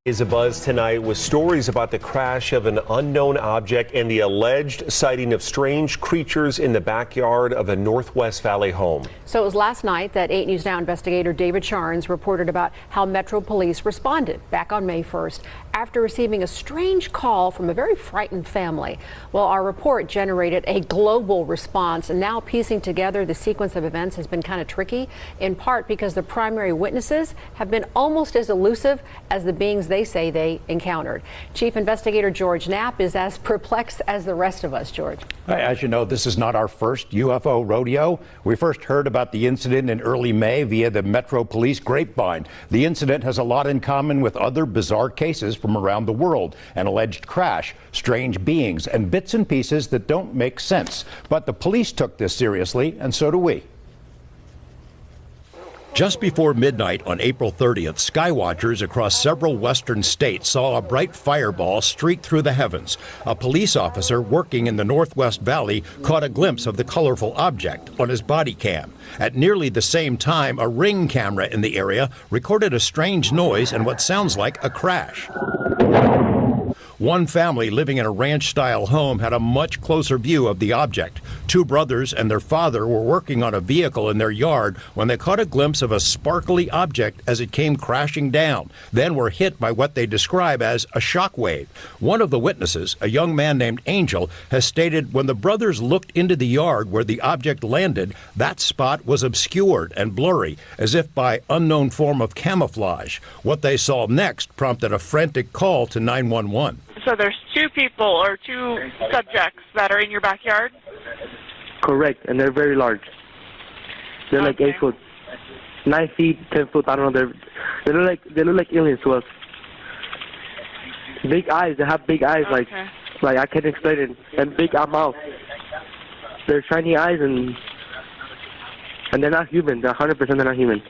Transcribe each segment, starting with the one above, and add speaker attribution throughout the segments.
Speaker 1: Is abuzz tonight with stories about the crash of an unknown object and the alleged sighting of strange creatures in the backyard of a Northwest Valley home.
Speaker 2: So it was last night that 8 News Now investigator David Charnes reported about how Metro Police responded back on May 1st after receiving a strange call from a very frightened family. Well, our report generated a global response, and now piecing together the sequence of events has been kind of tricky, in part because the primary witnesses have been almost as elusive as the beings they say they encountered. Chief Investigator George Knapp is as perplexed as the rest of us. George.
Speaker 3: As you know, this is not our first UFO rodeo. We first heard about the incident in early May via the Metro Police grapevine. The incident has a lot in common with other bizarre cases from around the world: an alleged crash, strange beings, and bits and pieces that don't make sense. But the police took this seriously, and so do we. Just before midnight on April 30th, skywatchers across several western states saw a bright fireball streak through the heavens. A police officer working in the Northwest Valley caught a glimpse of the colorful object on his body cam. At nearly the same time, a Ring camera in the area recorded a strange noise and what sounds like a crash. One family living in a ranch-style home had a much closer view of the object. Two brothers and their father were working on a vehicle in their yard when they caught a glimpse of a sparkly object as it came crashing down, then were hit by what they describe as a shock wave. One of the witnesses, a young man named Angel, has stated when the brothers looked into the yard where the object landed, that spot was obscured and blurry, as if by unknown form of camouflage. What they saw next prompted a frantic call to 911.
Speaker 4: So there's two people or two subjects that are in your backyard?
Speaker 5: Correct, and they're very large. They're like 8 foot, 9 feet, 10 foot. I don't know. They look like aliens to us. Big eyes. They have big eyes, like I can't explain it. And big mouth. They're shiny eyes, and they're not human. They're 100% they're not human.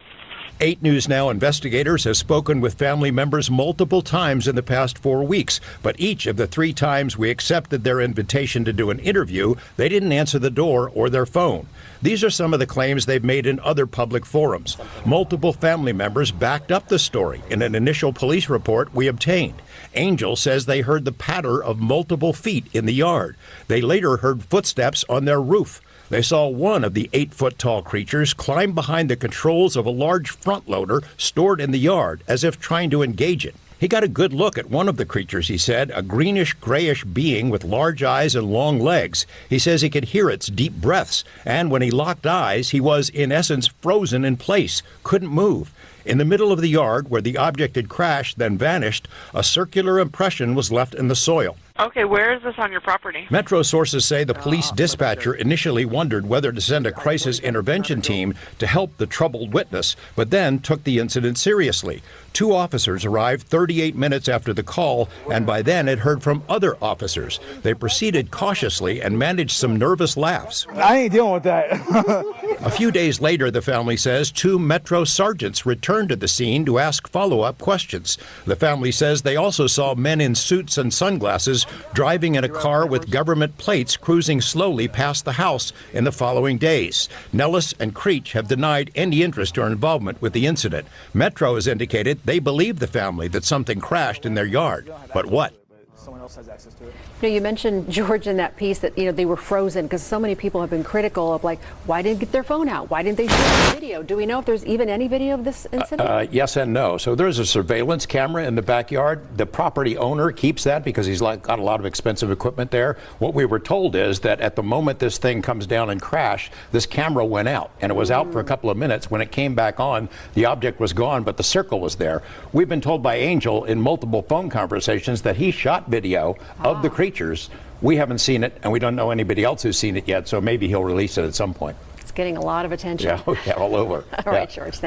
Speaker 3: 8 News Now investigators have spoken with family members multiple times in the past 4 weeks, but each of the 3 times we accepted their invitation to do an interview, they didn't answer the door or their phone. These are some of the claims they've made in other public forums. Multiple family members backed up the story in an initial police report we obtained. Angel says they heard the patter of multiple feet in the yard. They later heard footsteps on their roof. They saw one of the 8-foot-tall creatures climb behind the controls of a large front loader stored in the yard as if trying to engage it. He got a good look at one of the creatures, he said, a greenish-grayish being with large eyes and long legs. He says he could hear its deep breaths, and when he locked eyes, he was, in essence, frozen in place, couldn't move. In the middle of the yard, where the object had crashed, then vanished, a circular impression was left in the soil.
Speaker 4: Okay, where is this on your property?
Speaker 3: Metro sources say the police dispatcher initially wondered whether to send a crisis intervention team to help the troubled witness, but then took the incident seriously. 2 officers arrived 38 minutes after the call, and by then had heard from other officers. They proceeded cautiously and managed some nervous laughs.
Speaker 6: I ain't dealing with that.
Speaker 3: A few days later, the family says 2 Metro sergeants returned to the scene to ask follow-up questions. The family says they also saw men in suits and sunglasses driving in a car with government plates cruising slowly past the house in the following days. Nellis and Creech have denied any interest or involvement with the incident. Metro has indicated they believe the family that something crashed in their yard. But what?
Speaker 6: Someone else has access to it.
Speaker 2: You know, you mentioned, George, in that piece that, they were frozen because so many people have been critical of, like, why didn't they get their phone out? Why didn't they shoot the video? Do we know if there's even any video of this incident?
Speaker 3: Yes and no. So there's a surveillance camera in the backyard. The property owner keeps that because he's got a lot of expensive equipment there. What we were told is that at the moment this thing comes down and crashed, this camera went out, and it was out for a couple of minutes. When it came back on, the object was gone, but the circle was there. We've been told by Angel in multiple phone conversations that he shot video of the creatures. We haven't seen it, and we don't know anybody else who's seen it yet, so maybe he'll release it at some point.
Speaker 2: It's getting a lot of attention.
Speaker 3: Yeah, all over.
Speaker 2: All right, George.